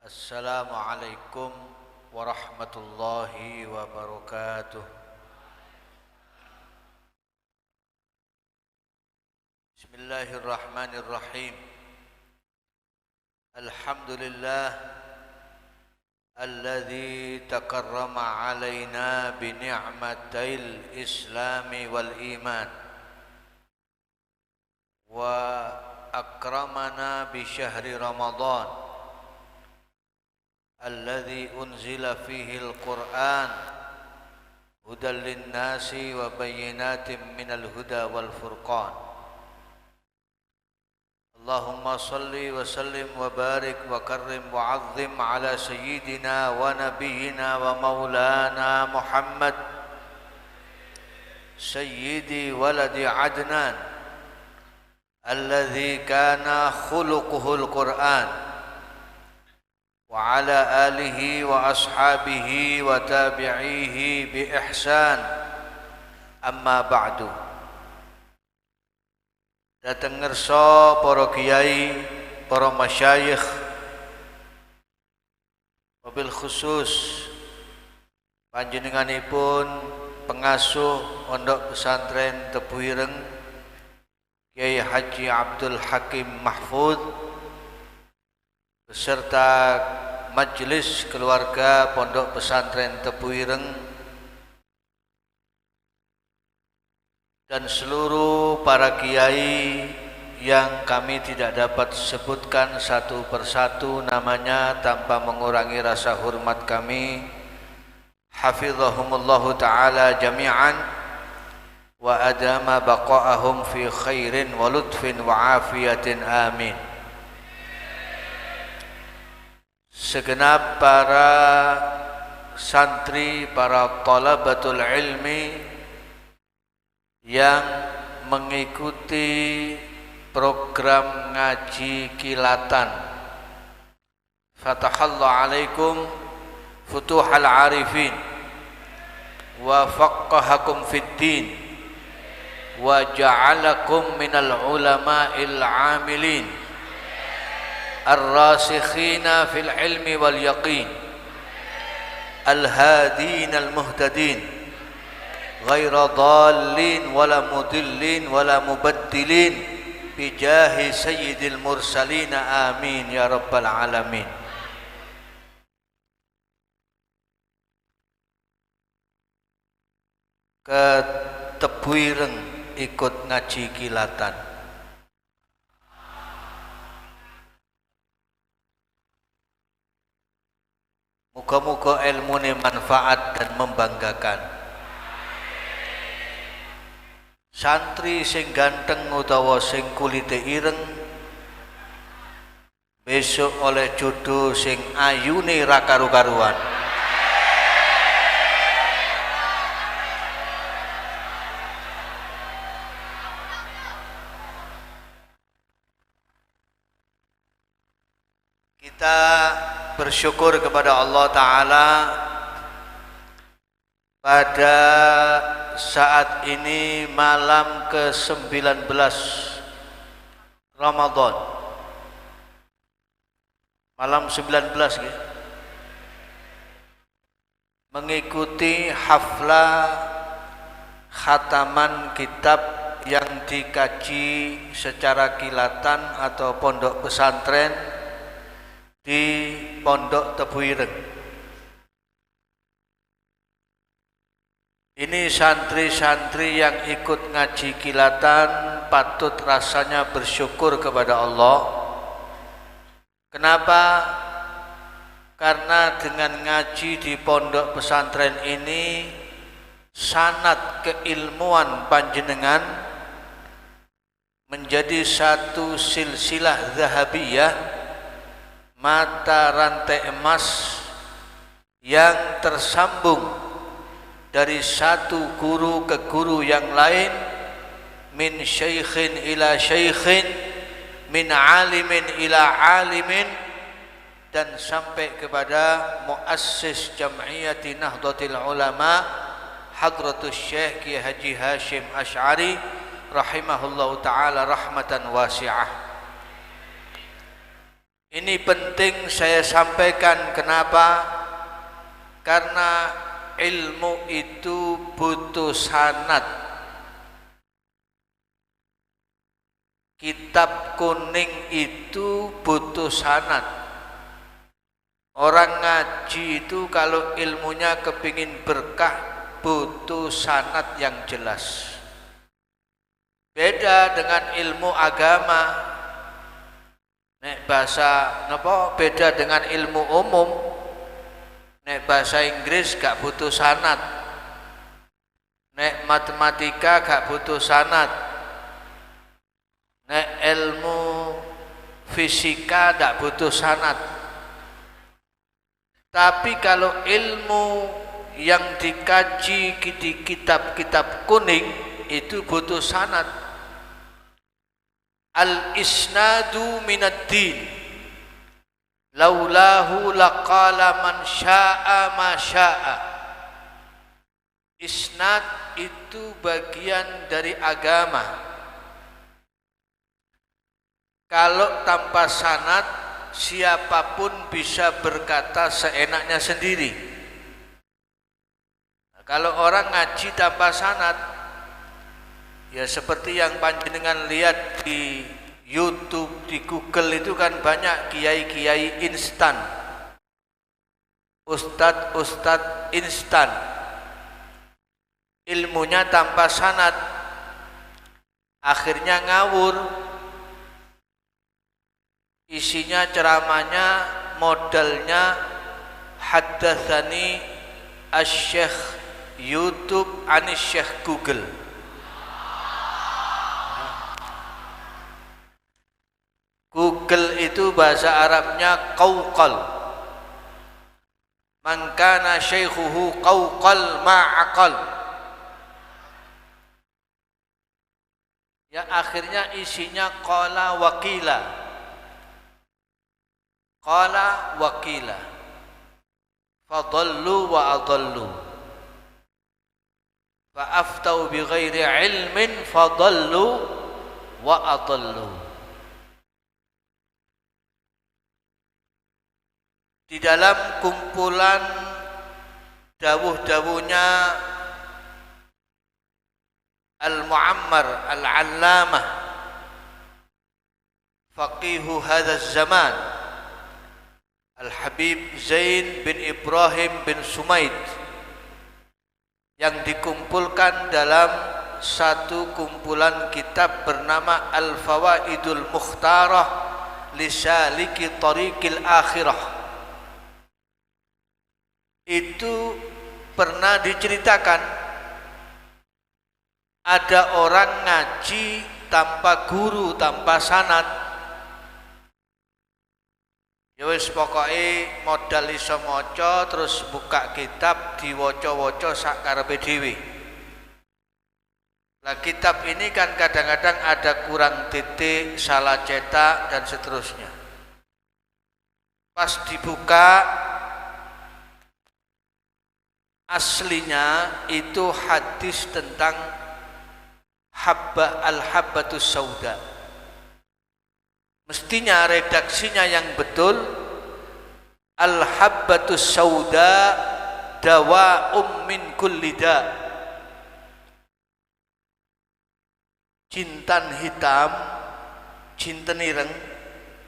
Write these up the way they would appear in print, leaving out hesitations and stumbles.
Assalamualaikum warahmatullahi wabarakatuh. Bismillahirrahmanirrahim. Alhamdulillah alladzi takarrama alaina bi ni'matil islami wal iman wa akramana bi syahri Ramadan alladzi unzila fihi al-Qur'an hudan lin-nasi wa bayyinatin minal huda wal furqan. Allahumma salli wa sallim wa barik wa karrim wa 'azzim ala sayyidina wa nabiyyina wa maulana Muhammad sayyidi waladi Adnan alladzi kana khuluquhul Qur'an wa ala alihi wa ashabihi wa tabi'ihi bi ihsan. Amma ba'du. Dateng ngersa para kiai, para masyayikh, wabil khusus panjenenganipun pengasuh Pondok Pesantren Tebu Ireng Kiai Haji Abdul Hakim Mahfud beserta majelis keluarga Pondok Pesantren Tebu Ireng dan seluruh para kiai yang kami tidak dapat sebutkan satu persatu namanya tanpa mengurangi rasa hormat kami. Hafizahumullahu ta'ala jami'an wa adama baqa'ahum fi khairin wa lutfin wa afiyatin amin. Segenap para santri, para thalabatul ilmi yang mengikuti program ngaji kilatan Fatahallahu alaikum futuhal arifin wa faqqahakum fid din wa ja'alakum minal ulama'il amilin الراسخين في العلم واليقين الهادين المهتدين غير ضالين ولا مضلين ولا مبدلين بجاه سيد المرسلين آمين يا رب العالمين. Ke Tebu Ireng ikut ngaji kilatan. Muga-muga ilmune manfaat dan membanggakan. Santri sing ganteng utawa sing kulite ireng besok oleh jodoh sing ayune ra karu-karuan. Kita bersyukur kepada Allah Ta'ala pada saat ini malam ke-19 Ramadan, malam 19 ya, mengikuti haflah khataman kitab yang dikaji secara kilatan atau pondok pesantren di Pondok Tebu Ireng. Ini santri-santri yang ikut ngaji kilatan patut rasanya bersyukur kepada Allah. Kenapa? Karena dengan ngaji di pondok pesantren ini sanad keilmuan panjenengan menjadi satu silsilah zahabiyah, mata rantai emas yang tersambung dari satu guru ke guru yang lain, min syaikhin ila syaikhin, min alimin ila alimin, dan sampai kepada muassis Jam'iyati Nahdlatul Ulama Hadratus Syekh Kiai Haji Hashim Asy'ari rahimahullahu ta'ala rahmatan wasi'ah. Ini penting saya sampaikan. Kenapa? Karena ilmu itu butuh sanad. Kitab kuning itu butuh sanad. Orang ngaji itu kalau ilmunya kepingin berkah butuh sanad yang jelas. Beda dengan ilmu agama. Nek bahasa napa beda dengan ilmu umum. Nek bahasa Inggris gak butuh sanad. Nek matematika gak butuh sanad. Nek ilmu fisika gak butuh sanad. Tapi kalau ilmu yang dikaji di kitab-kitab kuning itu butuh sanad. Al-isnadu minad din, laulahu laqala man syaa ma syaa. Isnad itu bagian dari agama. Kalau tanpa sanad, siapapun bisa berkata seenaknya sendiri. Kalau orang ngaji tanpa sanad, ya seperti yang panjenengan lihat di YouTube, di Google itu kan banyak kiai-kiai instan, ustadz instan, ilmunya tanpa sanad, akhirnya ngawur. Isinya ceramahnya modalnya haddatsani asy-syekh YouTube anis syekh Google. Google itu bahasa Arabnya qauqal. Man kana syaikhuhu qauqal ma'aqal. Ya akhirnya isinya qala waqila. Qala waqila. Fadallu wa adallu. Fa aftau bi ghairi ilmin fadallu wa adallu. Di dalam kumpulan dawuh-dawuhnya Al-Mu'ammar Al-Allamah faqihu hadzal zaman Al-Habib Zain bin Ibrahim bin Sumaid, yang dikumpulkan dalam satu kumpulan kitab bernama Al-Fawaidul Mukhtarah Lisaliki Tariqil Akhirah. Itu pernah diceritakan ada orang ngaji tanpa guru, tanpa sanad. Ya wis pokoke modal iso maca terus buka kitab diwaca-waca sak karepe dhewe. Lah kitab ini kan kadang-kadang ada kurang titik, salah cetak dan seterusnya. Pas dibuka aslinya itu hadis tentang al-habbatus sauda. Mestinya redaksinya yang betul, al-habbatus sauda dawa'um min kulli da. Jintan hitam, jinten ireng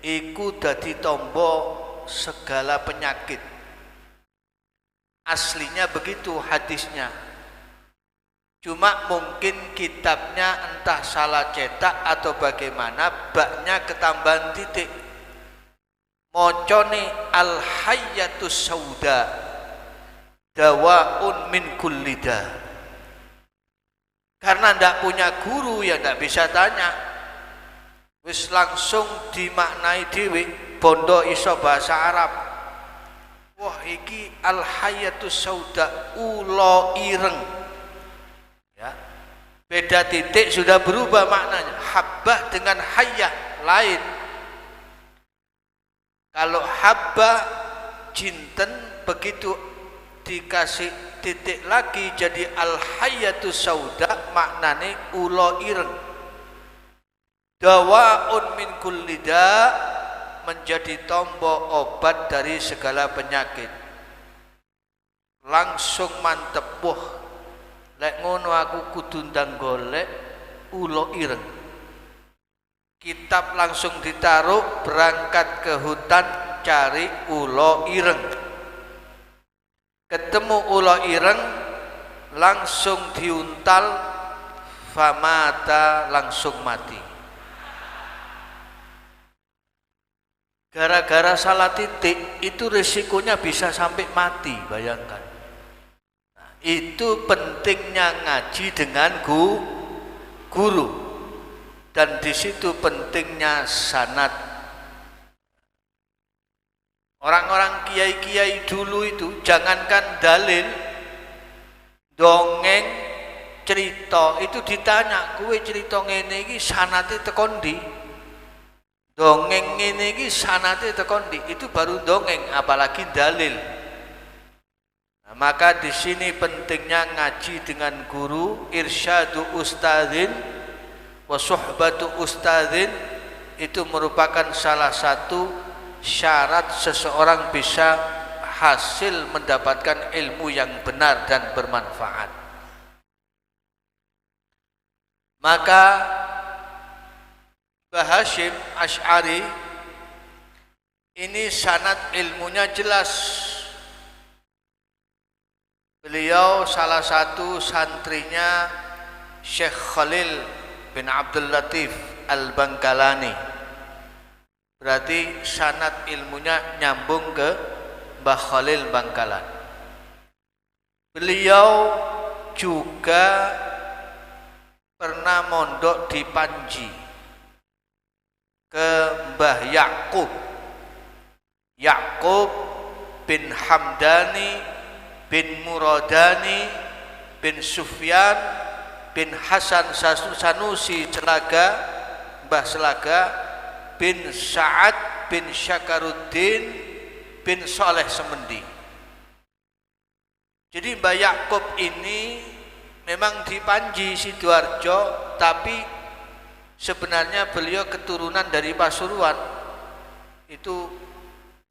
iku dadi tombo segala penyakit. Aslinya begitu hadisnya. Cuma mungkin kitabnya entah salah cetak atau bagaimana, baknya ketambahan titik. Mocone al-hayyatus sauda dawaun min kullida. Karena ndak punya guru ya ndak bisa tanya. Wis langsung dimaknai dhewe, bondo iso bahasa Arab. Wah iki al-hayyatus sauda, ulo ireng. Ya. Beda titik sudah berubah maknanya. Habbah dengan hayyah lain. Kalau habbah jinten begitu dikasih titik lagi jadi al-hayyatus sauda, maknane ulo ireng. Dawaun min kulli da, menjadi tombol obat dari segala penyakit. Langsung mantep, wah lek ngono aku kudu ndang golek ulo ireng. Kitab langsung ditaruh, berangkat ke hutan cari ulo ireng. Ketemu ulo ireng, langsung diuntal, famata, langsung mati. Gara-gara salah titik itu risikonya bisa sampai mati, bayangkan. Nah, itu pentingnya ngaji dengan guru, dan di situ pentingnya sanad. Orang-orang kiai-kiai dulu itu jangankan dalil, dongeng, cerita itu ditanya, kowe cerita ngene iki sanate teko ndi? Dongeng ngene iki sanate teko ndi? Itu baru dongeng, apalagi dalil. Nah, maka di sini pentingnya ngaji dengan guru, irsyadu ustadzin wa suhbatu ustadzin, itu merupakan salah satu syarat seseorang bisa hasil mendapatkan ilmu yang benar dan bermanfaat. Maka Mbah Hasyim Asy'ari ini sanad ilmunya jelas. Beliau salah satu santrinya Syekh Khalil bin Abdul Latif Al-Bangkalani. Berarti sanad ilmunya nyambung ke Mbah Khalil Bangkalan. Beliau juga pernah mondok di Panji ke Mbah Ya'qub bin Hamdani bin Muradani bin Sufyan bin Hasan Sanusi Celaga, Mbah Selaga bin Sa'ad bin Syakaruddin bin Soleh Semendi. Jadi Mbah Ya'qub ini memang di Panji Sidoarjo, tapi sebenarnya beliau keturunan dari Pasuruan. Itu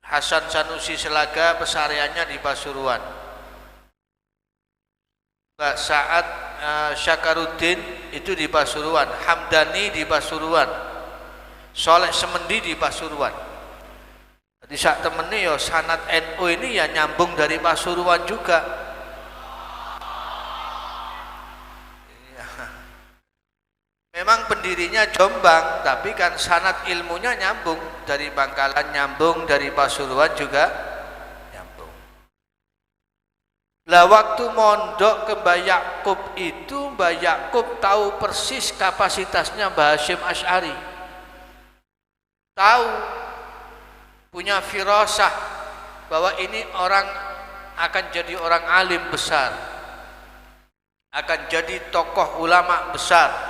Hasan Sanusi Selaga pesariannya di Pasuruan. Mbak Sa'ad Syakaruddin itu di Pasuruan, Hamdani di Pasuruan, Soleh Semendi di Pasuruan. Jadi sak temene ya sanad NU ini ya nyambung dari Pasuruan juga. Memang pendirinya Jombang, tapi kan sanad ilmunya nyambung dari Bangkalan, nyambung dari Pasuruan juga nyambung. Lah waktu mondok ke Mbah Ya'qub itu, Mbah Ya'qub tahu persis kapasitasnya Mbah Hasyim Asy'ari. Tahu, punya firasah bahwa ini orang akan jadi orang alim besar, akan jadi tokoh ulama besar.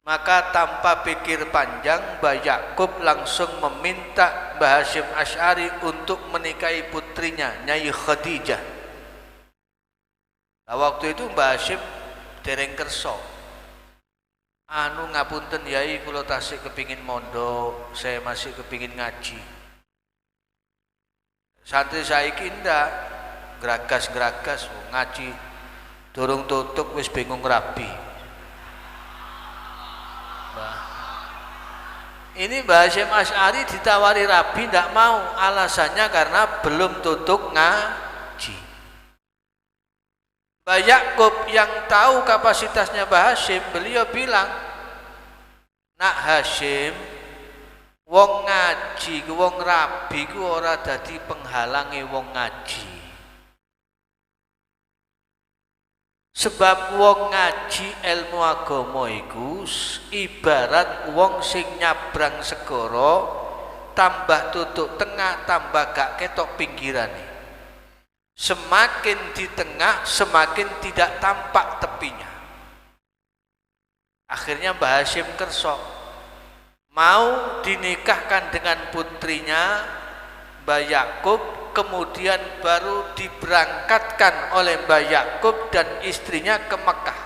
Maka tanpa pikir panjang, Mbah Ya'qub langsung meminta Mbah Hasyim Asy'ari untuk menikahi putrinya, Nyai Khadijah. Nah, waktu itu Mbah Hasyim dereng kerso. Anu ngapunten Yai, kula tasih kepingin mondok, saya masih kepingin ngaji. Santri saiki ndak geragas-geragas ngaji durung tutup wis bingung rabi. Ini Mbah Hasyim Asy'ari ditawari rabi tidak mau, alasannya karena belum tutup ngaji. Mbah Ya'qub yang tahu kapasitasnya Mbah Hasyim, beliau bilang, "Nak Hasyim, wong ngaji, wong rabi ku ora dadi penghalangi wong ngaji. Sebab wong ngaji ilmu agama iku ibarat wong sing nyabrang segara, tambah tutuk tengah tambah gak ketok pinggirane. Semakin di tengah semakin tidak tampak tepinya." Akhirnya Mbah Hasyim kerso mau dinikahkan dengan putrinya Mbah Ya'qub, kemudian baru diberangkatkan oleh Mbah Ya'qub dan istrinya ke Mekah.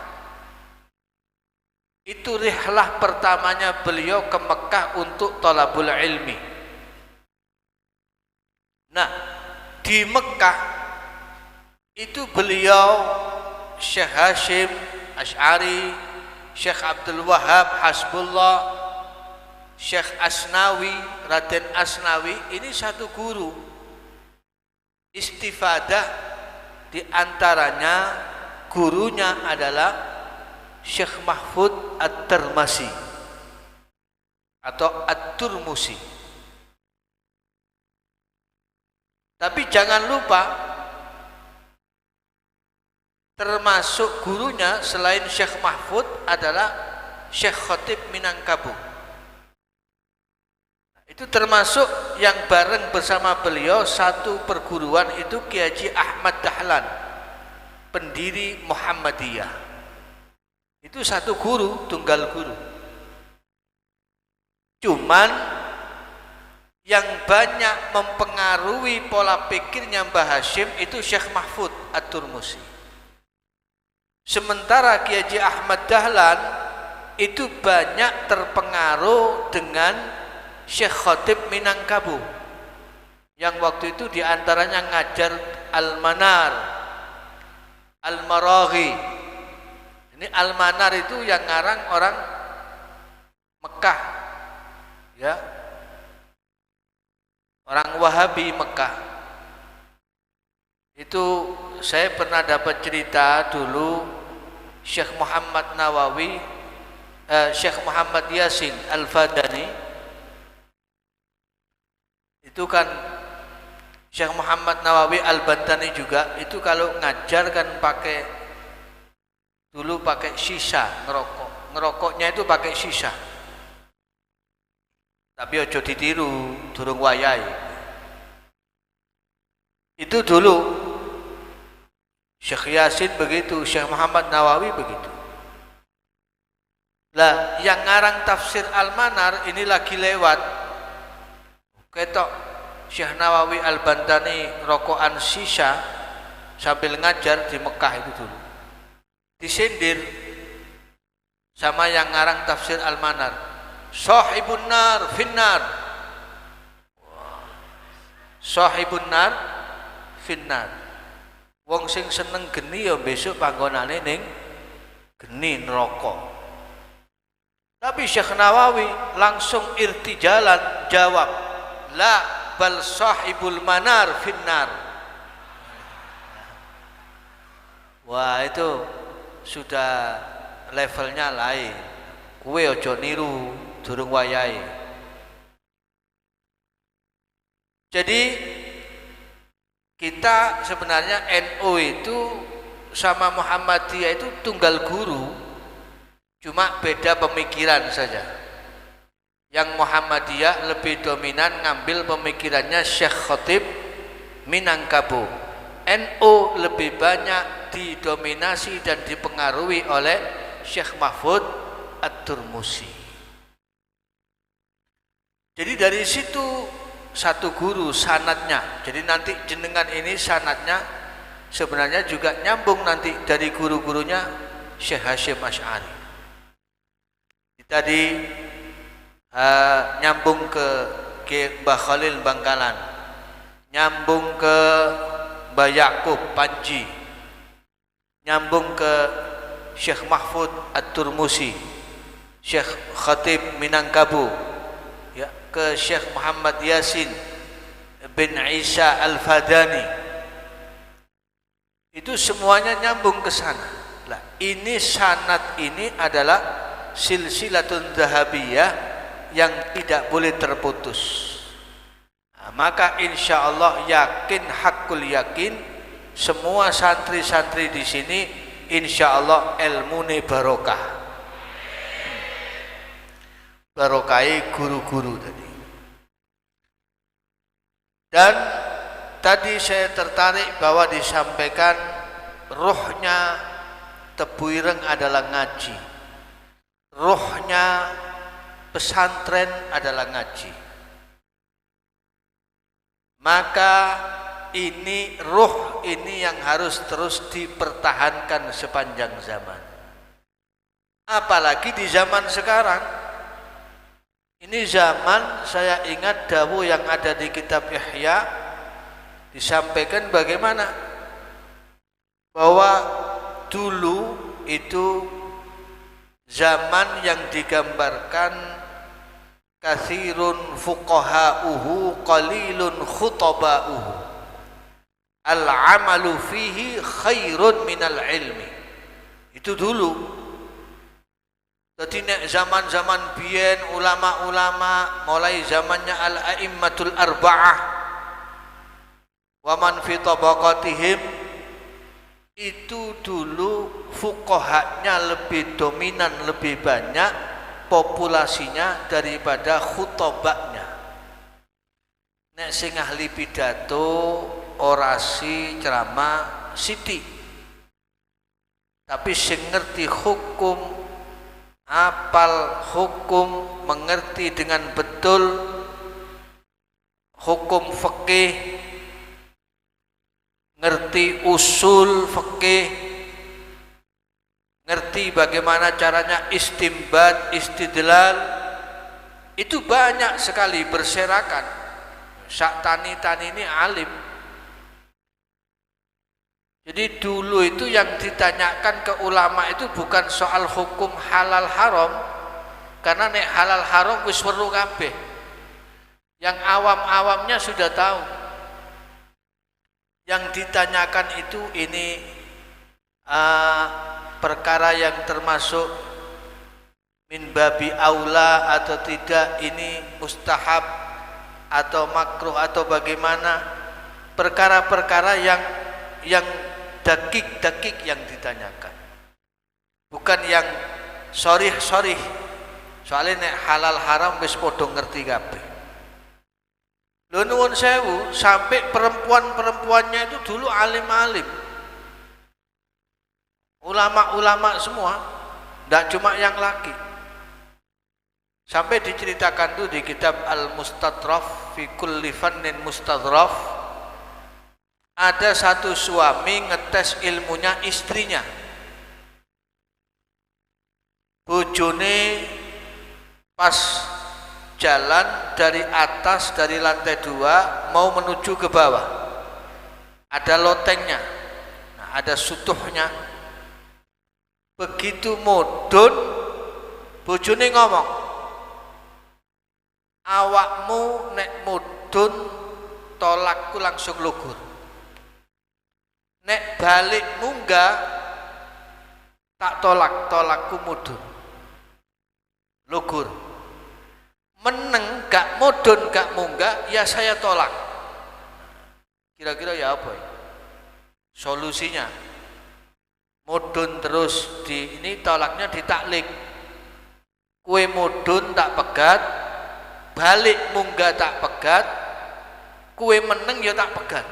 Itu rihlah pertamanya beliau ke Mekah untuk thalabul ilmi. Nah, di Mekah itu beliau Syekh Hashim Asy'ari, Syekh Abdul Wahab Hasbullah, Syekh Asnawi, Raden Asnawi, ini satu guru. Istifadah di antaranya gurunya adalah Syekh Mahfud At-Tirmasi atau At-Turmusi. Tapi jangan lupa, termasuk gurunya selain Syekh Mahfud adalah Syekh Khatib Minangkabau. Itu termasuk yang bareng bersama beliau satu perguruan, itu Kiai Haji Ahmad Dahlan, pendiri Muhammadiyah. Itu satu guru, tunggal guru. Cuman yang banyak mempengaruhi pola pikirnya Mbah Hashim itu Syekh Mahfud At-Turmusi. Sementara Kiai Haji Ahmad Dahlan itu banyak terpengaruh dengan Syekh Khatib Minangkabau, yang waktu itu diantaranya ngajar Al-Manar, Al-Maraghi. Ini Al-Manar itu yang ngarang orang Mekah, ya, orang Wahabi Mekah. Itu saya pernah dapat cerita dulu, Syekh Muhammad Nawawi, Syekh Muhammad Yasin Al-Fadani, itu kan Syekh Muhammad Nawawi Al-Bantani juga, itu kalau ngajar kan dulu pakai sisa, ngerokoknya itu pakai sisa. Tapi ojo ditiru, durung wayai. Itu dulu Syekh Yasin begitu, Syekh Muhammad Nawawi begitu. Lah, yang ngarang tafsir Al-Manar ini lagi lewat, ketok Syekh Nawawi Al-Bantani rokokan sisa sambil ngajar di Mekah itu dulu. Disindir sama yang ngarang tafsir Al-Manar, sahibun nar finnar, sahibun nar finnar. Wong sing seneng geni ya besok panggonane ning geni neraka. Tapi Syekh Nawawi langsung irtijalan jawab, la bal sahibul manar finnar. Wah, itu sudah levelnya lain. Kuwe ojo niru, durung wayahe. Jadi kita sebenarnya NU itu sama Muhammadiyah itu tunggal guru, cuma beda pemikiran saja. Yang Muhammadiyah lebih dominan ngambil pemikirannya Syekh Khatib Minangkabau. NU lebih banyak didominasi dan dipengaruhi oleh Syekh Mahfud At-Turmusi. Jadi dari situ satu guru sanadnya. Jadi nanti jenengan ini sanadnya sebenarnya juga nyambung nanti dari guru-gurunya Syekh Hashim Asy'ari. Tadi nyambung ke Mbah Khalil Bangkalan, nyambung ke Mbah Yakub Panji, nyambung ke Syekh Mahfud At-Turmusi, Syekh Khatib Minangkabau, ya, ke Syekh Muhammad Yasin bin Isa Al-Fadani. Itu semuanya nyambung ke sana. Lah, ini sanad ini adalah silsilatun dhahabiyah yang tidak boleh terputus. Nah, maka insya Allah yakin, hakul yakin, semua santri-santri di sini insya Allah ilmune barokah, barokai guru-guru tadi. Dan tadi saya tertarik bahwa disampaikan ruhnya Tebu Ireng adalah ngaji, ruhnya pesantren adalah ngaji. Maka ini ruh ini yang harus terus dipertahankan sepanjang zaman. Apalagi di zaman sekarang. Ini zaman, saya ingat dawuh yang ada di kitab Ihya disampaikan bagaimana bahwa dulu itu zaman yang digambarkan katsirun fuqaha'uhu qalilun khutaba'uhu al-amalu fihi khairun minal ilmi. Itu dulu. Jadi nek zaman-zaman biyen ulama-ulama mulai zamannya al-a'immatul arba'ah wa man fi tabaqatihim, itu dulu fuqahanya lebih dominan, lebih banyak populasinya daripada khutobaknya. Nek sing ahli pidato, orasi, ceramah sithik. Tapi sing ngerti hukum, apal hukum, mengerti dengan betul hukum fikih, ngerti usul fikih, ngerti bagaimana caranya istinbat, istidlal, itu banyak sekali berserakan. Sak tani-tani ini alim. Jadi dulu itu yang ditanyakan ke ulama itu bukan soal hukum halal haram, karena nek halal haram wis weruh kabeh. Yang awam-awamnya sudah tahu. Yang ditanyakan itu ini perkara yang termasuk min babi aula atau tidak, ini mustahab atau makruh atau bagaimana, perkara-perkara yang dakik-dakik yang ditanyakan, bukan yang sorih-sorih. Soalnya nek halal haram wis podo ngerti kabeh. Lho nuwun sewu, sampai perempuan-perempuannya itu dulu alim-alim, ulama-ulama semua, tidak cuma yang laki. Sampai diceritakan tuh di kitab Al-Mustadraf fi kulli fannin mustadraf, ada satu suami ngetes ilmunya istrinya. Bojone pas jalan dari atas, dari lantai 2 mau menuju ke bawah, ada lotengnya, nah, ada sutuhnya. Begitu mudhun, bojone ngomong, awakmu nek mudhun tolakku langsung lugur, nek balik munggah tak tolakku mudhun lugur. Meneng gak mudhun gak munggah ya saya tolak. Kira-kira ya apa ya solusinya? Mudhun terus di ini, tolaknya ditaklik. Kue mudhun tak pegat, balik munggah tak pegat, kue meneng ya tak pegat.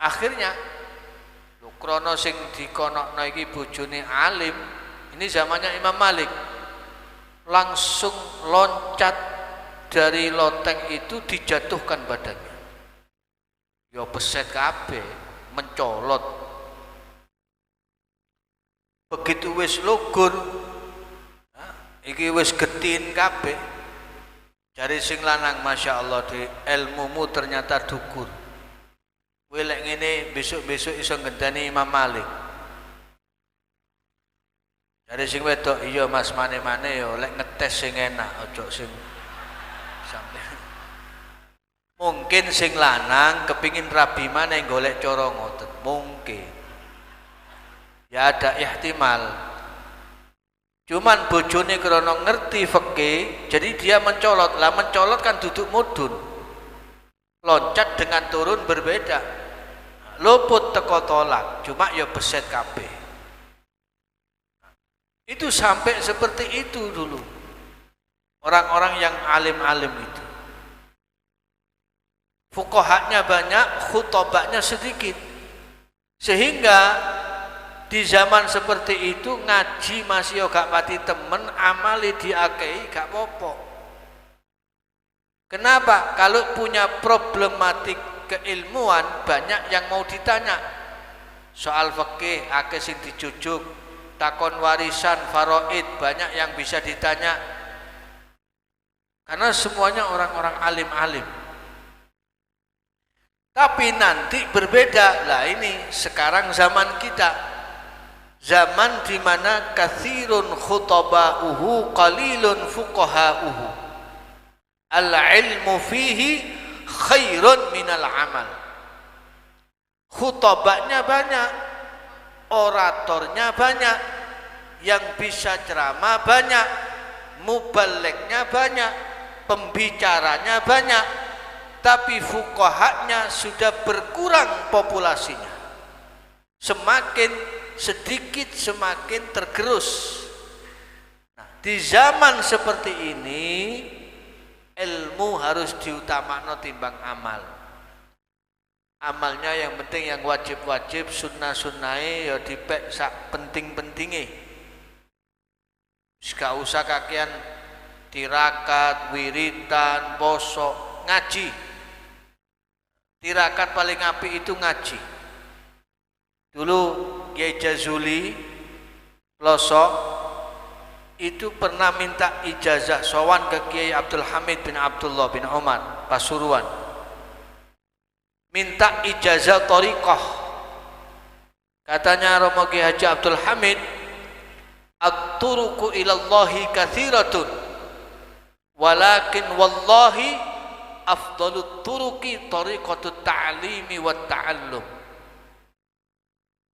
Akhirnya krana sing dikonokno iki bojone alim, ini zamannya Imam Malik, langsung loncat dari loteng itu, dijatuhkan badannya. Ya beset kabeh, mencolot. Begitu wis lugur, iki wis getin kabeh. Jare sing lanang, Masya Allah, di ilmumu ternyata dukur. Kowe lek ngene besok-besok iso ngenteni Imam Malik. Jare sing wedok, iya Mas, mane-mane yo lek ngetes sing enak, ojo sing sampe. Mungkin sing lanang kepingin rabi maneh golek cara ngoten, mungkin. Ya ada ihtimal. Cuman bojone krana ngerti fikih, jadi dia mencolot. Lah mencolot kan duduk mudhun. Loncat dengan turun berbeda. Luput teko tolak, cuma ya beset kabeh. Itu sampai seperti itu dulu. Orang-orang yang alim-alim itu. Fuqahanya banyak, khutobaknya sedikit. Sehingga di zaman seperti itu ngaji masih gak pati temen, amali diakei gak popo. Kenapa? Kalau punya problematik keilmuan banyak yang mau ditanya. soal fikih akeh sing dijujuk, takon warisan faraid banyak yang bisa ditanya, karena semuanya orang-orang alim-alim. Tapi nanti berbeda lah, ini sekarang zaman kita, zaman di mana katsirun khutaba'uhu qalilun fuqaha'uhu, al-ilmu fihi khairun minal amal. Khutabanya banyak, oratornya banyak, yang bisa ceramah banyak, mubalignya banyak, pembicaranya banyak, tapi fuqahanya sudah berkurang populasinya. Semakin sedikit semakin tergerus. Nah, di zaman seperti ini ilmu harus diutamakan timbang amal. Amalnya yang penting, yang wajib-wajib, sunnah-sunnahe ya dipek sak penting-pentinge. Gak usah kakean tirakat, wiridan, poso, ngaji. Tirakat paling apik itu ngaji. Dulu Kiai Jazuli Pelosok itu pernah minta ijazah sowan ke Kiai Abdul Hamid bin Abdullah bin Umar Pasuruan, minta ijazah thariqah. Katanya Romo Kiai Haji Abdul Hamid, at-turuqu ilallahi katsiratun walakin wallahi afdalut turuqi thariqatut ta'limi wat ta'allum.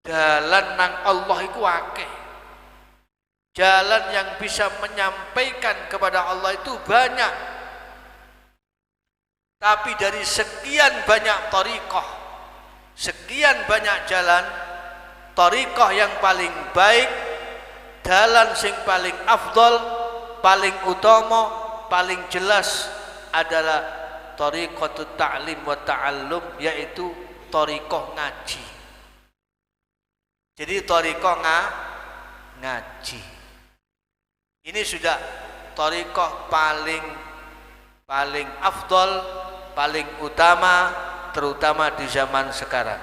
Jalan nang Allah itu akeh, jalan yang bisa menyampaikan kepada Allah itu banyak, tapi dari sekian banyak thariqah, sekian banyak jalan, thariqah yang paling baik, jalan sing paling afdal, paling utama, paling jelas adalah thariqatut ta'lim wa ta'allum, yaitu thariqah ngaji. Jadi thariqah ngaji ini sudah thariqah paling afdal, paling utama, terutama di zaman sekarang.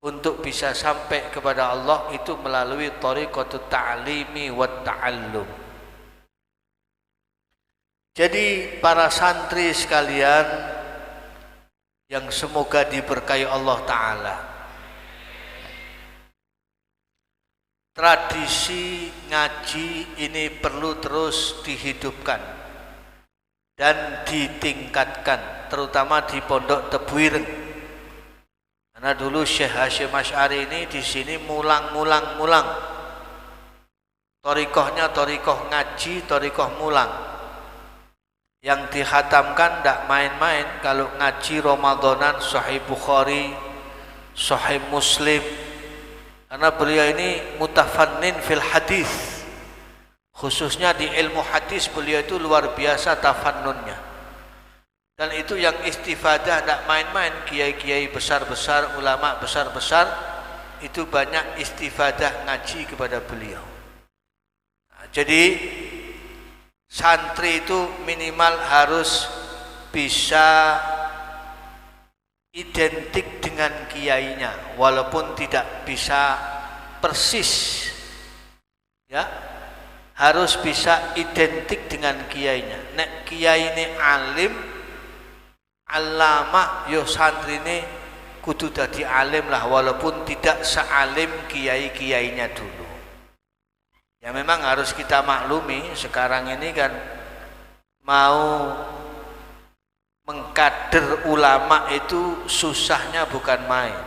Untuk bisa sampai kepada Allah itu melalui thariqatut ta'limi wat ta'allum. Jadi para santri sekalian yang semoga diberkahi Allah Ta'ala, tradisi ngaji ini perlu terus dihidupkan dan ditingkatkan, terutama di Pondok Tebuireng. Karena dulu Syekh Hasyim Asy'ari ini di sini mulang. Thariqahnya thariqah ngaji, thariqah mulang. Yang dihatamkan tidak main-main. Kalau ngaji Ramadanan Sahih Bukhari, Sahih Muslim. Karena beliau ini mutafannin fil hadis, khususnya di ilmu hadis beliau itu luar biasa tafannunnya. Dan itu yang istifadah tidak main-main. Kiai-kiai besar-besar, ulama besar-besar itu banyak istifadah ngaji kepada beliau. Nah, jadi santri itu minimal harus bisa identik dengan kiainya, walaupun tidak bisa persis, ya, harus bisa identik dengan kiainya. Nek kiai ini alim, alama, yo santri ini kudu dadi alim lah, walaupun tidak sealim kiai-kiainya dulu. Ya memang harus kita maklumi sekarang ini kan mau mengkader ulama itu susahnya bukan main.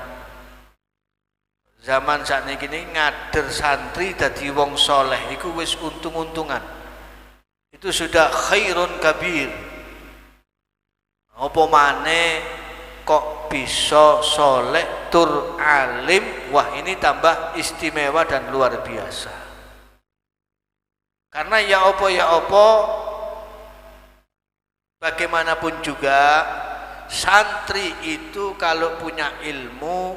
Zaman saat ini ngader santri dadi wong soleh itu wis untung-untungan. Itu sudah khairun kabir. Apa maneh kok bisa soleh tur alim, wah ini tambah istimewa dan luar biasa. Karena ya apa bagaimanapun juga santri itu kalau punya ilmu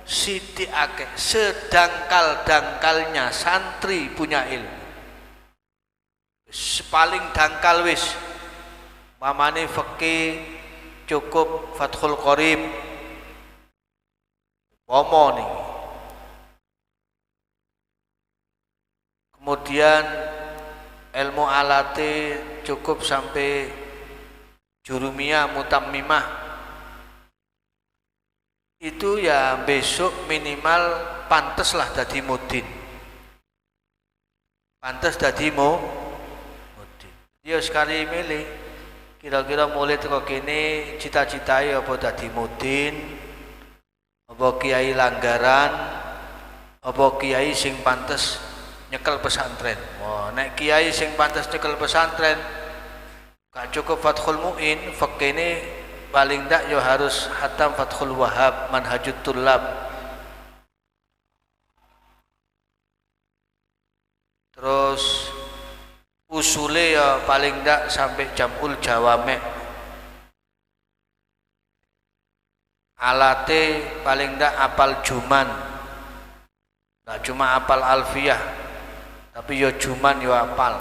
sithik akeh, sedangkal-dangkalnya santri punya ilmu. Paling dangkal wis mamane fikih cukup Fathul Qorib pomo nih kemudian ilmu alate cukup sampai jurumiyah mutammimah, itu ya besok minimal pantes lah dadi mudin, pantes dadi mudin. Dia sekali milih kira-kira mulai teko kene cita-citai apa dadi mudin, apa kiai langgaran, apa kiai sing pantes nyekel pesantren. Wah, nek kiai sing pantes nyekel pesantren gak cukup Fathul Mu'in, fakih ini paling ndak yo harus hatam Fathul Wahhab, Manhajut Tullab. Terus usule ya paling ndak sampai Jam'ul Jawame'. Alate paling ndak apal Juman. Ndak cuma apal Alfiyah, tapi yo Juman yo apal,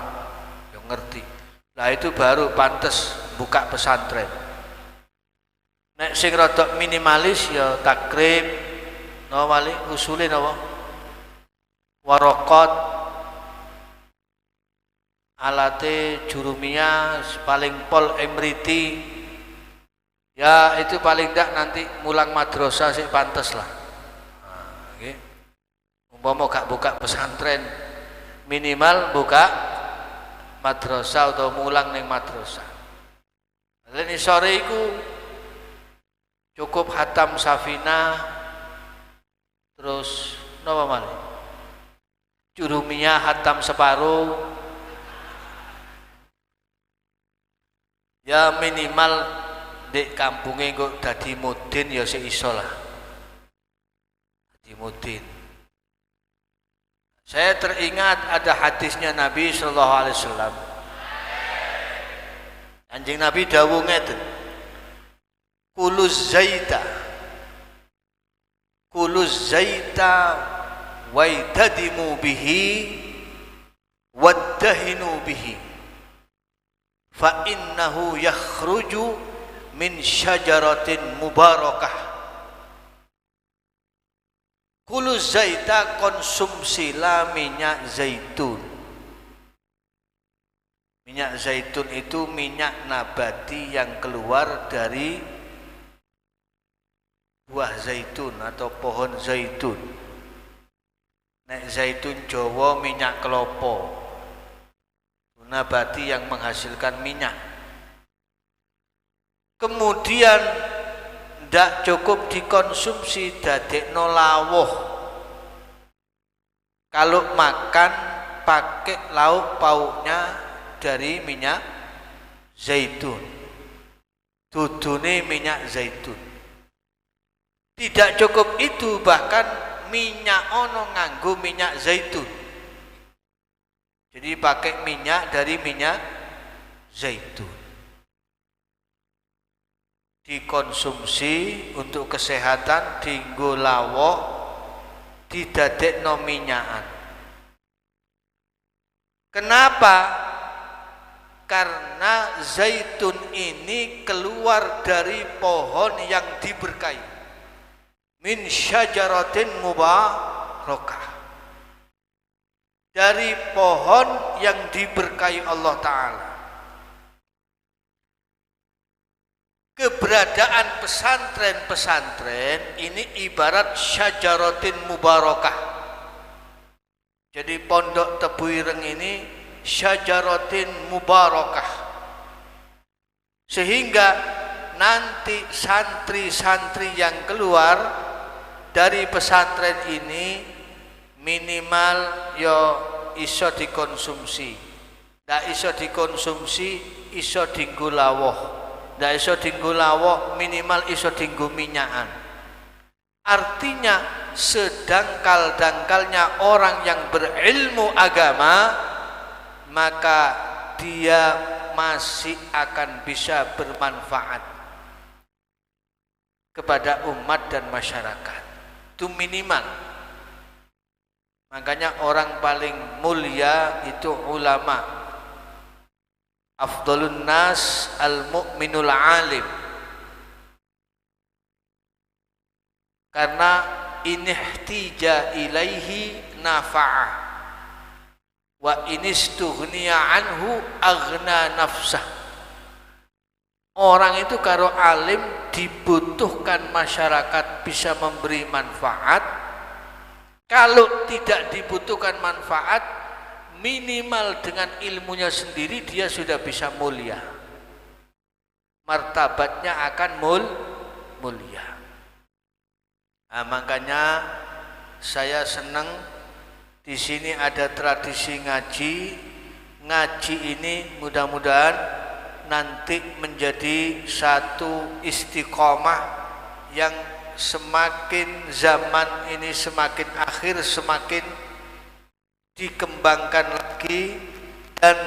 yo ngerti. Lah itu baru pantes buka pesantren. Nek sing rada minimalis ya takrib, napa wali usule napa? Waraqat, alate jurumiyah paling pol emriti. Ya itu paling ndak nanti mulang madrasah sih pantes lah. Nah, nggih. Umpama gak buka pesantren, minimal buka madrasah atau mulang ning madrasah. Lene sore iku cukup hatam Safinah, terus napa malih? Jurumiyah hatam separuh. Ya minimal di kampunge kok dadi mudin ya sik iso lah. Dadi mudin. Saya teringat ada hadisnya Nabi sallallahu alaihi wasallam. Anjing Nabi dawuh ngeten. Kuluz zaita waitadimu bihi waddahinu bihi fa innahu yakhruju min syajaratin mubarakah. Kulu zaita, konsumsilah minyak zaitun. Minyak zaitun itu minyak nabati yang keluar dari buah zaitun atau pohon zaitun. Nek zaitun Jawa minyak kelopo, nabati yang menghasilkan minyak. Kemudian ndak cukup dikonsumsi, dadekno lawuh. Kalau makan pakai lauk pauknya dari minyak zaitun, dudune minyak zaitun. Tidak cukup itu, bahkan minyak ono nganggo minyak zaitun. Jadi pakai minyak dari minyak zaitun. Dikonsumsi untuk kesehatan, dienggo lawuh, didadekno minyakan. Kenapa? Karena zaitun ini keluar dari pohon yang diberkahi. Min syajaratin mubarakah. Dari pohon yang diberkahi Allah Ta'ala. Keberadaan pesantren-pesantren ini ibarat syajaratin mubarakah. Jadi pondok Tebu Ireng ini syajaratin mubarakah. Sehingga nanti santri-santri yang keluar dari pesantren ini minimal yo iso dikonsumsi. Ndak iso dikonsumsi, iso dienggo lawuh. Ndak iso dienggo lawuh, minimal iso dienggo minyakan. Artinya sedangkal-dangkalnya orang yang berilmu agama, maka dia masih akan bisa bermanfaat kepada umat dan masyarakat. Itu minimal. Makanya orang paling mulia itu ulama. Afdhalun nas al-mu'minul alim. Karena inihtija ilaihi nafa'ah. wa inistughniya anhu aghna nafsah. Orang itu karo alim dibutuhkan masyarakat bisa memberi manfaat. Kalau tidak dibutuhkan manfaat, minimal dengan ilmunya sendiri dia sudah bisa mulia. Martabatnya akan mulia. Nah, makanya saya senang di sini ada tradisi ngaji. Ngaji ini mudah-mudahan nanti menjadi satu istiqomah yang semakin zaman ini semakin akhir semakin dikembangkan lagi, dan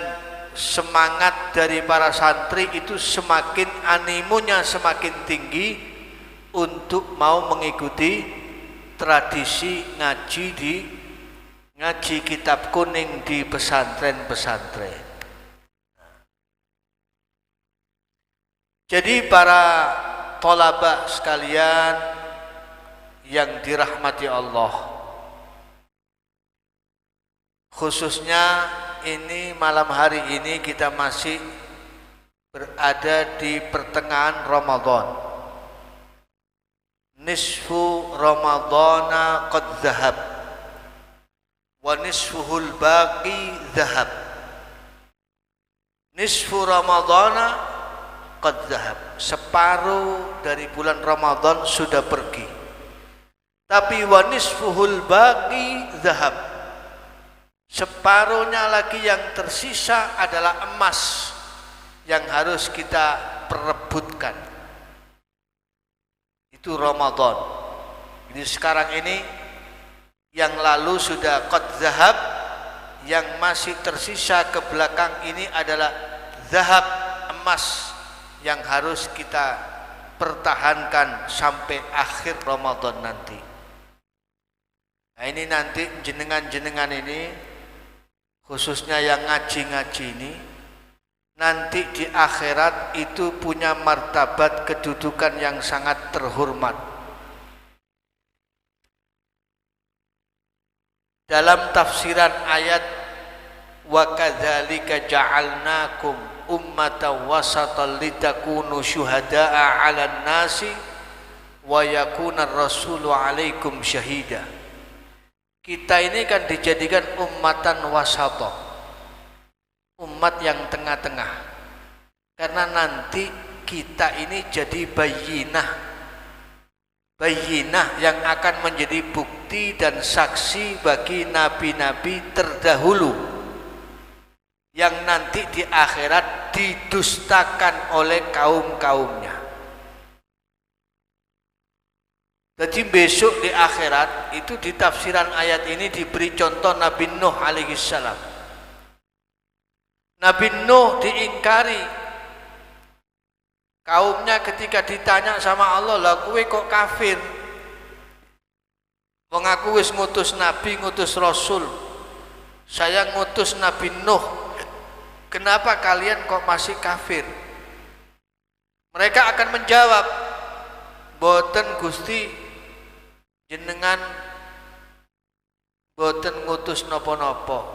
semangat dari para santri itu semakin animonya semakin tinggi untuk mau mengikuti tradisi ngaji kitab kuning di pesantren-pesantren. Jadi para thalabah sekalian yang dirahmati Allah, khususnya ini malam hari ini kita masih berada di pertengahan Ramadan. Nisfu Ramadana qad zahab wa nisfuhul baqi zahab. Nisfu Ramadana qad zahab, separuh dari bulan Ramadan sudah pergi. Tapi wa nisfuhul baqi zahab, separuhnya lagi yang tersisa adalah emas yang harus kita perebutkan. Itu Ramadan. Jadi sekarang ini yang lalu sudah qad zahab, yang masih tersisa ke belakang ini adalah zahab, emas yang harus kita pertahankan sampai akhir Ramadan nanti. Nah, ini nanti jenengan-jenengan ini, khususnya yang ngaji-ngaji ini, nanti di akhirat itu punya martabat kedudukan yang sangat terhormat. Dalam tafsiran ayat wa kadzalika ja'alnakum ummatan wasatan litakunu syuhada'a 'alan nasi wa yakuna ar-rasulu 'alaikum syahida. Kita ini kan dijadikan ummatan wasata, umat yang tengah-tengah, karena nanti kita ini jadi bayyinah yang akan menjadi bukti dan saksi bagi nabi-nabi terdahulu yang nanti di akhirat didustakan oleh kaum-kaumnya. Jadi besok di akhirat itu di tafsiran ayat ini diberi contoh Nabi Nuh alaihi salam. Nabi Nuh diingkari kaumnya ketika ditanya sama Allah, lah kowe kok kafir? Wong aku wis ngutus nabi, ngutus rasul. Saya ngutus Nabi Nuh. Kenapa kalian kok masih kafir? Mereka akan menjawab, boten Gusti, jenengan boten ngutus napa-napa.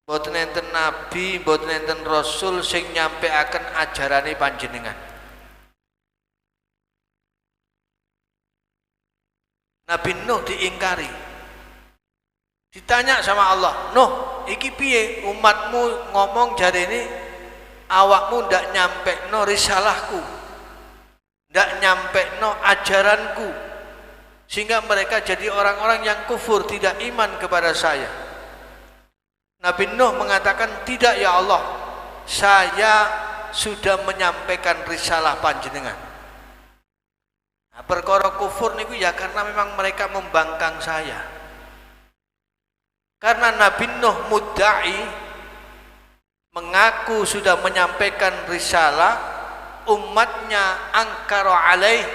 Boten enten nabi, boten enten rasul sing nyampeaken ajarane panjenengan. Nabi Nuh diingkari. Ditanya sama Allah, Nuh, iki piye umatmu ngomong jarene awakmu ndak nyampekno risalahku, ndak nyampekno ajaranku, sehingga mereka jadi orang-orang yang kufur, tidak iman kepada saya. Nabi Nuh mengatakan, tidak ya Allah, saya sudah menyampaikan risalah panjenengan. Nah, perkara kufur niku ya karena memang mereka membangkang saya. Karena Nabi Nuh mudda'i, mengaku sudah menyampaikan risalah, umatnya angkara alaih,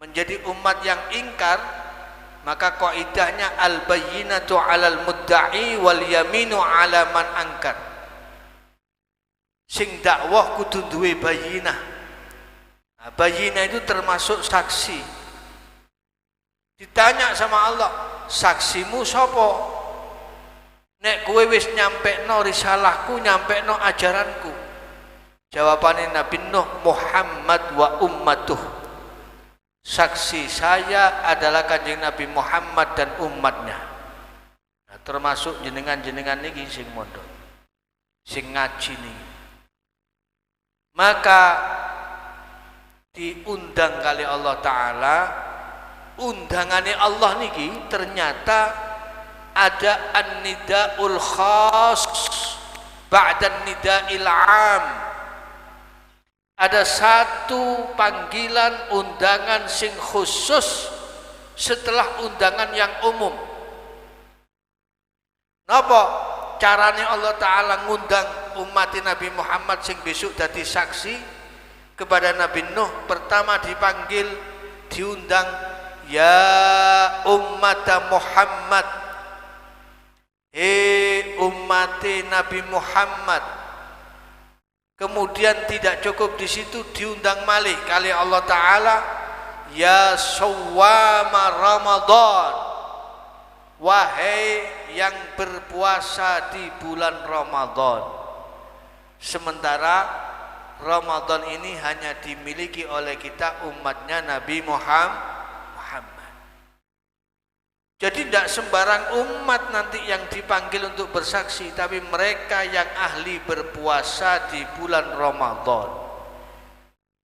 menjadi umat yang ingkar, maka kaidahnya al-bayyinatu 'alal mudda'i wal yaminu 'ala man angkar. Sing dakwah kudu duwe bayyinah. Nah, bayyinah itu termasuk saksi. Ditanya sama Allah, saksimu sapa? Nek kowe wis nyampekno risalahku, nyampekno ajaranku. Jawabannya Nabi Nuh, Muhammad wa ummatuh. Saksi saya adalah Kanjeng Nabi Muhammad dan umatnya. Nah, termasuk jenengan-jenengan niki sing mondok, sing ngaji niki. Maka diundang kali Allah Ta'ala, undangannya Allah niki ternyata ada an-nidaul khas ba'dan nida'il 'am. Ada satu panggilan undangan sing khusus setelah undangan yang umum. Napa carane Allah Ta'ala ngundang umat Nabi Muhammad sing besok dadi saksi kepada Nabi Nuh? Pertama dipanggil, diundang, ya umat Muhammad, umat Nabi Muhammad. Kemudian tidak cukup di situ, diundang malih kali Allah Ta'ala, ya sawama Ramadan, wahai yang berpuasa di bulan Ramadan. Sementara Ramadan ini hanya dimiliki oleh kita umatnya Nabi Muhammad. Jadi tidak sembarang umat nanti yang dipanggil untuk bersaksi, tapi mereka yang ahli berpuasa di bulan Ramadan.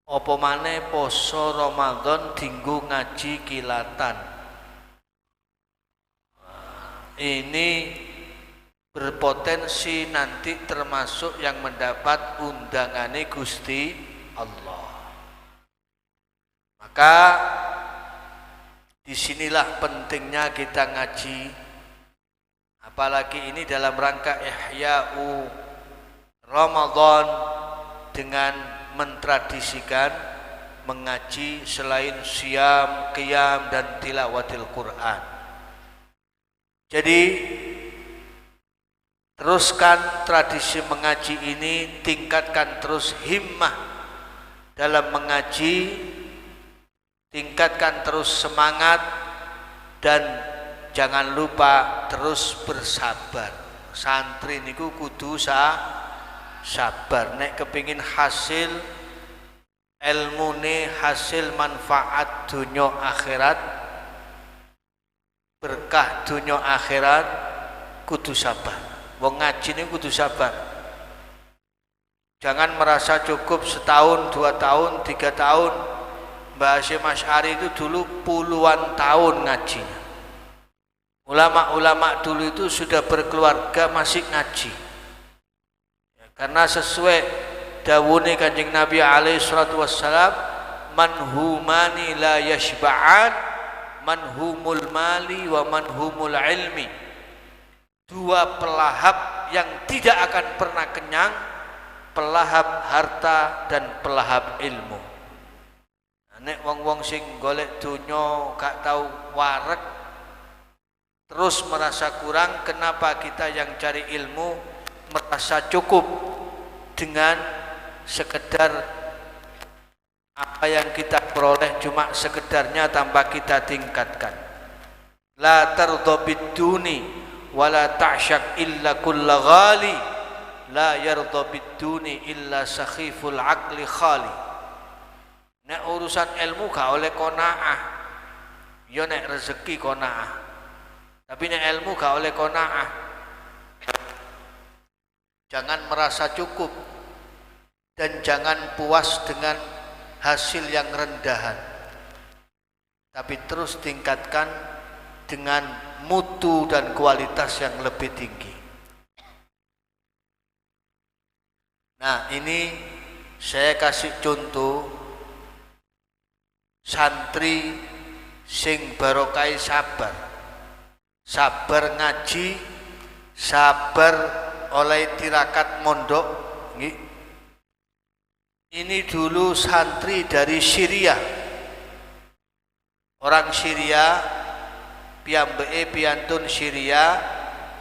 Apa maneh poso Ramadan dinggo ngaji kilatan. Ini berpotensi nanti termasuk yang mendapat undangane Gusti Allah. Maka disinilah pentingnya kita ngaji, apalagi ini dalam rangka ihya'u Ramadan dengan mentradisikan mengaji selain siam, qiyam dan tilawatil Quran. Jadi teruskan tradisi mengaji ini, tingkatkan terus himmah dalam mengaji, tingkatkan terus semangat, dan jangan lupa terus bersabar. Santri niku kudu sabar. Nek kepingin hasil ilmune, hasil manfaat dunia akhirat, berkah dunia akhirat, kudu sabar. Wong ngaji niku kudu sabar. Jangan merasa cukup setahun, 2 tahun, 3 tahun. Mbah Hasyim Asy'ari itu dulu puluhan tahun ngajinya. Ulama-ulama dulu itu sudah berkeluarga masih ngaji. Ya, karena sesuai dawuhne Kanjeng Nabi alaihi salatu wassalam, manhumani la yashba'an, manhumul mali wa manhumul ilmi. 2 pelahap yang tidak akan pernah kenyang, pelahap harta dan pelahap ilmu. Nek wong-wong sing golek donya gak tahu wareg, terus merasa kurang. Kenapa kita yang cari ilmu merasa cukup dengan sekedar apa yang kita peroleh, cuma sekedarnya tanpa kita tingkatkan. La tardha bid-duni wala ta'syak illa kulla ghali, la yardha bid-duni illa sakhiful aqli khali. Nek urusan ilmu gak oleh qanaah, ya nek rezeki qanaah. Tapi nek ilmu gak oleh qanaah. Jangan merasa cukup dan jangan puas dengan hasil yang rendahan. Tapi terus tingkatkan dengan mutu dan kualitas yang lebih tinggi. Nah, ini saya kasih contoh santri sing barokai sabar ngaji, sabar oleh tirakat mondok. Ini dulu santri dari Syria, orang Syria, piyambake piyantun Syria,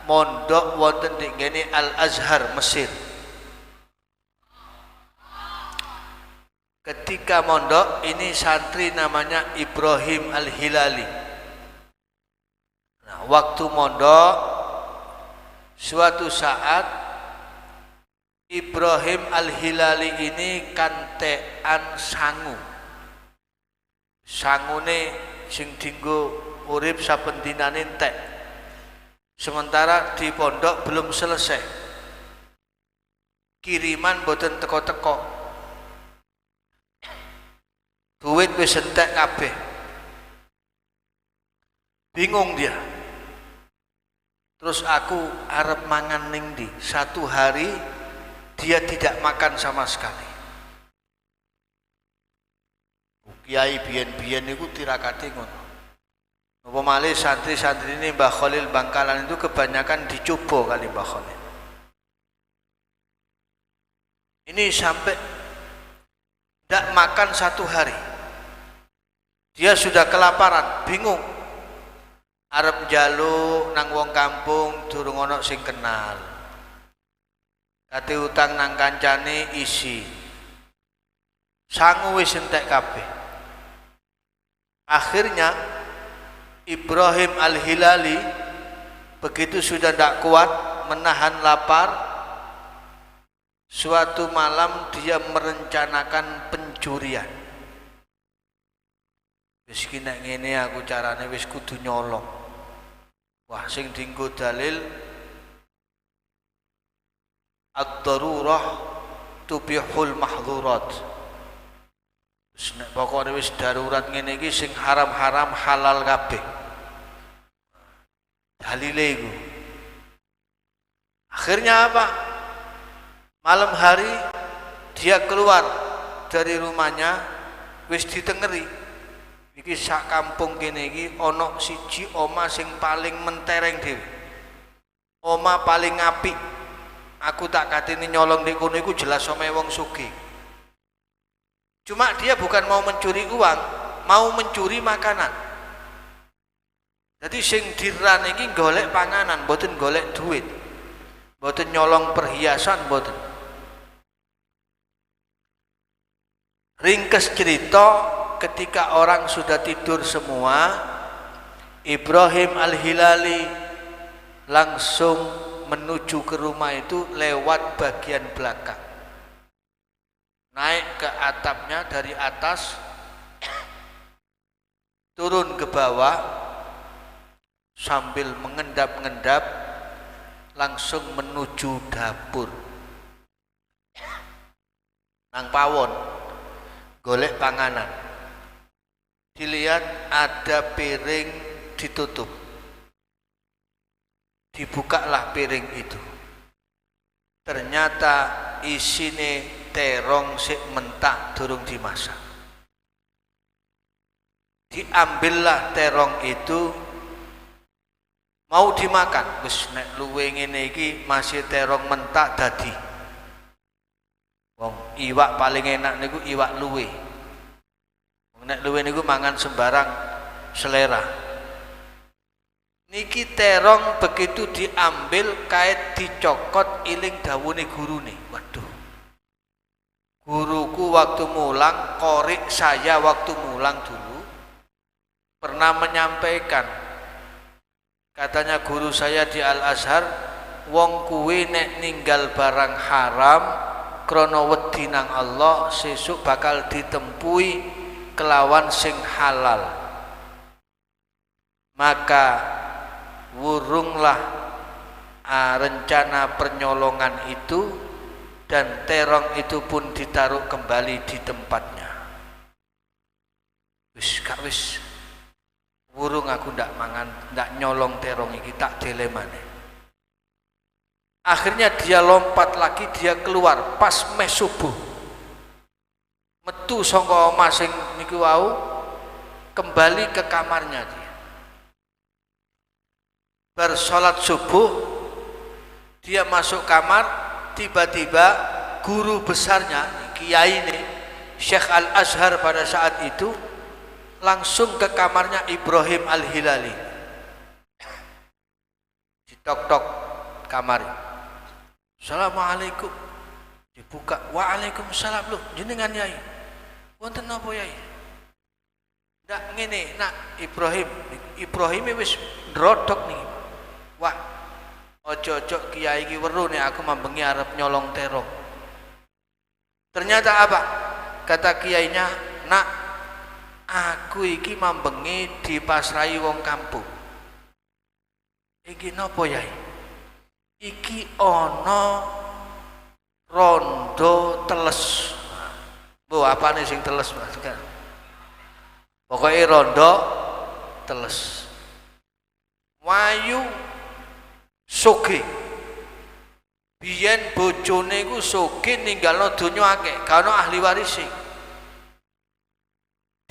mondok wonten ing ngene Al-Azhar Mesir. Ketika mondok ini santri namanya Ibrahim Al-Hilali. Nah, waktu mondok Suatu saat Ibrahim Al-Hilali ini kantekan sangu. Sangune sing dinggo urip saben dinane entek. Sementara di pondok belum selesai. Kiriman boten teko-teko. Duit wis entek kabeh. Bingung dia. Terus aku arep mangan ning ndi? Satu hari dia tidak makan sama sekali. Kiai biyen-biyen niku tirakate ngono. Apa malih santri-santri ini Mbah Khalil Bangkalan itu kebanyakan dicoba kali Mbah Khalil. Ini sampai tidak makan satu hari. Dia sudah kelaparan, bingung. Arep njaluk nang wong kampung durung ana sing kenal. Kate utang nang kancane isi. Sangu wis entek kabeh. Akhirnya Ibrahim Al-Hilali begitu sudah tidak kuat menahan lapar, suatu malam dia merencanakan pencurian. Wis iki nek ngene aku carane wis kudu nyolong. Wah, sing dienggo dalil ad-darurah tubihul mahdzurat. Wis nek pokoke wis darurat ngene iki sing haram-haram halal kabeh. Dalile iku. Akhirnya apa? Malam hari dia keluar dari rumahnya wis ditengeri. Iki sak kampung kene iki ana siji oma sing paling mentereng dhewe. Oma paling apik. Aku tak katene nyolong nek kono iku jelas omahe wong sugih. Cuma dia bukan mau mencuri uang, mau mencuri makanan. Jadi sing diran iki golek panganan, mboten golek duit. Mboten nyolong perhiasan, mboten. Ringkes cerita, ketika orang sudah tidur semua, Ibrahim Al-Hilali langsung menuju ke rumah itu lewat bagian belakang. Naik ke atapnya dari atas, turun ke bawah, sambil mengendap-endap langsung menuju dapur. Nang pawon, golek panganan. Dilihat ada piring ditutup. Dibukalah piring itu. Ternyata isine terong sik mentah durung dimasak. Diambillah terong itu mau dimakan. Wis nek luwe ngene iki masih terong mentah dadi. Wong iwak paling enak niku iwak luwe. Nek luwe niku mangan sembarang selera. Niki terong begitu diambil kait dicokot iling dawune gurune. Waduh. Guruku waktu mulang, korik saya waktu mulang dulu pernah menyampaikan, katanya guru saya di Al-Azhar, wong kuwi nek ninggal barang haram krana wedi nang Allah sesuk bakal ditempui kelawan sing halal. Maka wurunglah rencana pernyolongan itu, dan terong itu pun ditaruh kembali di tempatnya. Wis gak wis wurung aku ndak mangan, ndak nyolong terong iki, tak delemane. Akhirnya dia lompat lagi, dia keluar pas meh subuh. Metu saka omah sing niku wau, kembali ke kamarnya dia. Bersolat subuh, dia masuk kamar, tiba-tiba guru besarnya, kiai ini, Syekh Al-Azhar pada saat itu, langsung ke kamarnya Ibrahim Al-Hilali. Ditok-tok kamar. Assalamualaikum. Dibuka. Waalaikumsalam. Loh, jenengan yai. Wonten napa yai? Ndak ngene, nak Ibrahim wis ndrodok niki. Wah, ojo-ojo kiai iki weruh nek aku mambengi arep nyolong terong. Ternyata apa? Kata kiainya, nak, aku iki mambengi dipasrahi wong kampung. Iki napa yai? Iki ana rondo teles. Bu, apane sing teles Mas? Pokoknya rondo teles. Wayu soge. Biyen bojone iku soge ninggalno donya akeh, gak ono ahli waris.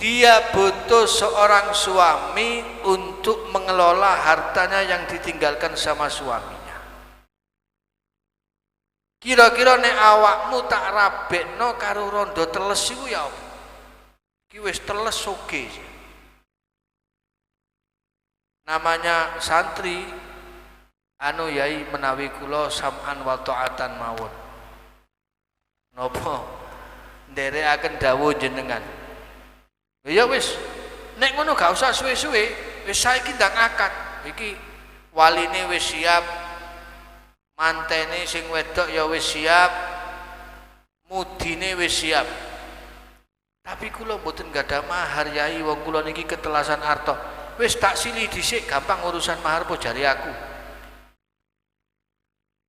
Dia butuh seorang suami untuk mengelola hartanya yang ditinggalkan sama suaminya. Kira-kira nek awakmu tak rabekno karo rondo teles iku ya apa? Iki wis teles soge. Namanya santri anu yai menawi kula sam'an wa ta'atan mawon. Napa nderekaken dawuh jenengan? Ya wis, nek ngono gak usah suwe-suwe, wis saiki ndang akad. Iki waline wis siap, mantene sing wedok ya wis siap, mudine wis siap. Tapi kula mboten gadah mahar yai, wong kula niki ketelasan arta. Wis tak silih dhisik gampang urusan mahar po jari aku.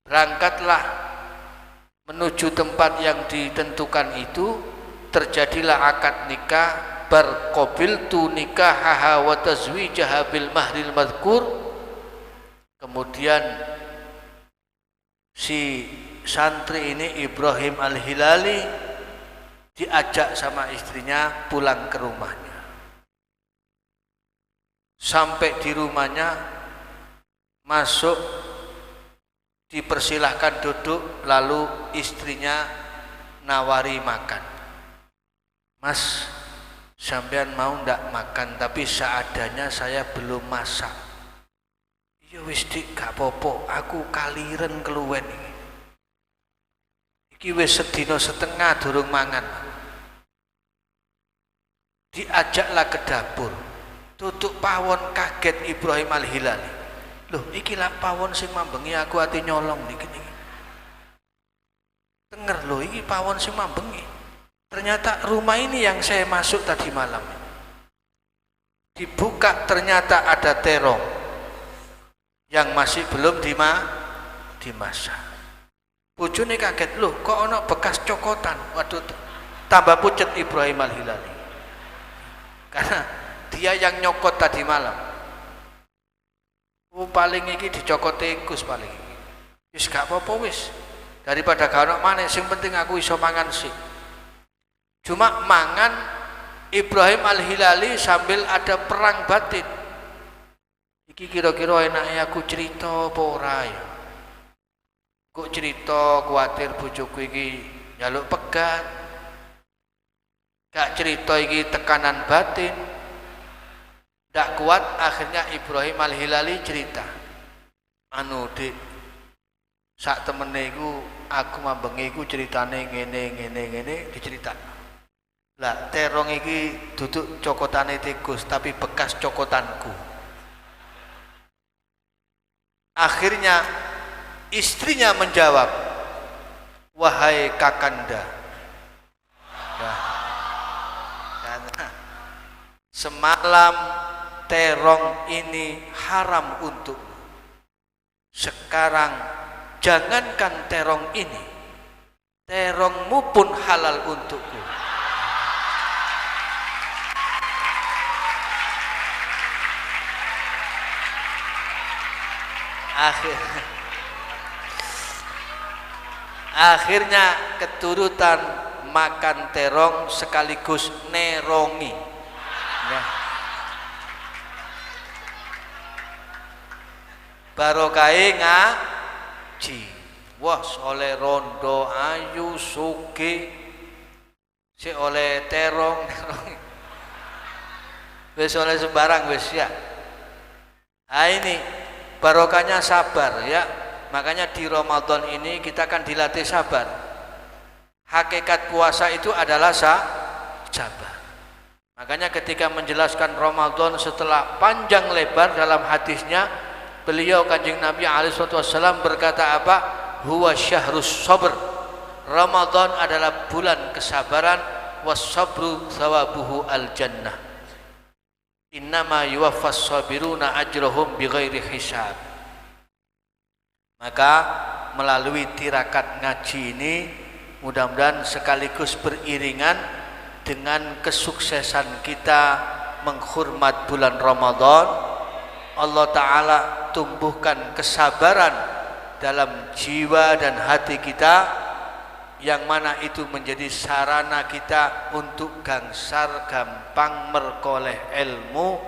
Berangkatlah menuju tempat yang ditentukan itu, terjadilah akad nikah. Barqabiltu nikahaha wa tazwijaha bil mahril madhkur. Kemudian si santri ini Ibrahim Al-Hilali diajak sama istrinya pulang ke rumahnya. Sampai di rumahnya, masuk, dipersilahkan duduk, lalu istrinya nawari makan. Mas, sampean mau ndak makan, tapi seadanya saya belum masak. Ya wis dik, gak apa-apa, aku kaliren keluwen iki. Iki wis sedina setengah durung mangan. Diajaklah ke dapur. Tutuk pawon, kaget Ibrahim Al-Hilali. Loh, iki lah pawon sing mambengi aku ati nyolong niki. Denger lho, iki pawon sing mambengi. Ternyata rumah ini yang saya masuk tadi malam. Dibuka, ternyata ada terong yang masih belum dimasak. Bojone kaget, loh kok ono bekas cokotan. Waduh, tambah pucet Ibrahim Al-Hilali. Karena dia yang nyokot tadi malam. Paling iki dicokot tikus paling. Wis gak apa-apa wis. Daripada gak ono maneh, sing penting aku iso mangan sih. Cuma mangan Ibrahim Al-Hilali sambil ada perang batin. Iki kira-kira enaknya aku cerita apa ora ya? Kok cerita kuatir bojoku iki njaluk pegat. Gak cerita iki tekanan batin. Ndak kuat, akhirnya Ibrahim Al-Hilali cerita. Anu dik, sak temene iku aku mambengi iku ceritane ngene dicerita. Lah terong iki duduk cokotane tikus, tapi bekas cokotanku. Akhirnya istrinya menjawab, wahai kakanda, karena semalam terong ini haram untukmu. Sekarang jangankan terong ini, terongmu pun halal untukku. Akhirnya keturutan makan terong sekaligus nerongi ya. Barokai ngaji, wah oleh rondo ayu suge si oleh terong wis oleh sembarang wis ya. Ini barokahnya sabar ya. Makanya di Ramadan ini kita akan dilatih sabar. Hakikat puasa itu adalah sabar. Makanya ketika menjelaskan Ramadan setelah panjang lebar dalam hadisnya, Beliau Kanjeng Nabi alaihi wasallam berkata apa? Huwa syahrus sabr. Ramadan adalah bulan kesabaran, was-sabru thawabuhu al-jannah. Innama yuwaffas sabiruna ajrahum bighairi hisab. Maka melalui tirakat ngaji ini mudah-mudahan sekaligus beriringan dengan kesuksesan kita menghormat bulan Ramadan, Allah Ta'ala tumbuhkan kesabaran dalam jiwa dan hati kita, yang mana itu menjadi sarana kita untuk gangsar gampang merkoleh ilmu.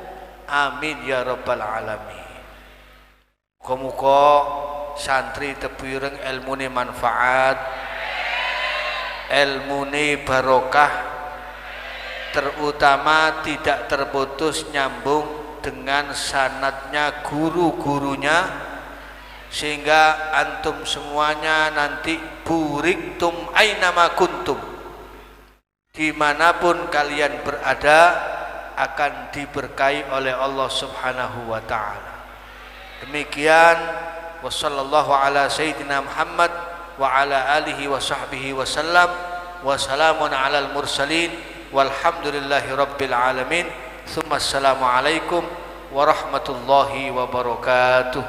Amin ya rabbal alamin. Muga-muga santri tepireng ilmune manfaat, ilmune barokah, terutama tidak terputus nyambung dengan sanadnya guru-gurunya, sehingga antum semuanya nanti buriktum ainama kuntum, dimanapun kalian berada akan diberkahi oleh Allah Subhanahu wa ta'ala. Demikian, wa sallallahu ala sayyidina Muhammad wa ala alihi wa sahbihi wa sallam, wa salamun alal mursalin walhamdulillahi rabbil alamin. Thumma assalamu alaikum warahmatullahi wabarakatuh.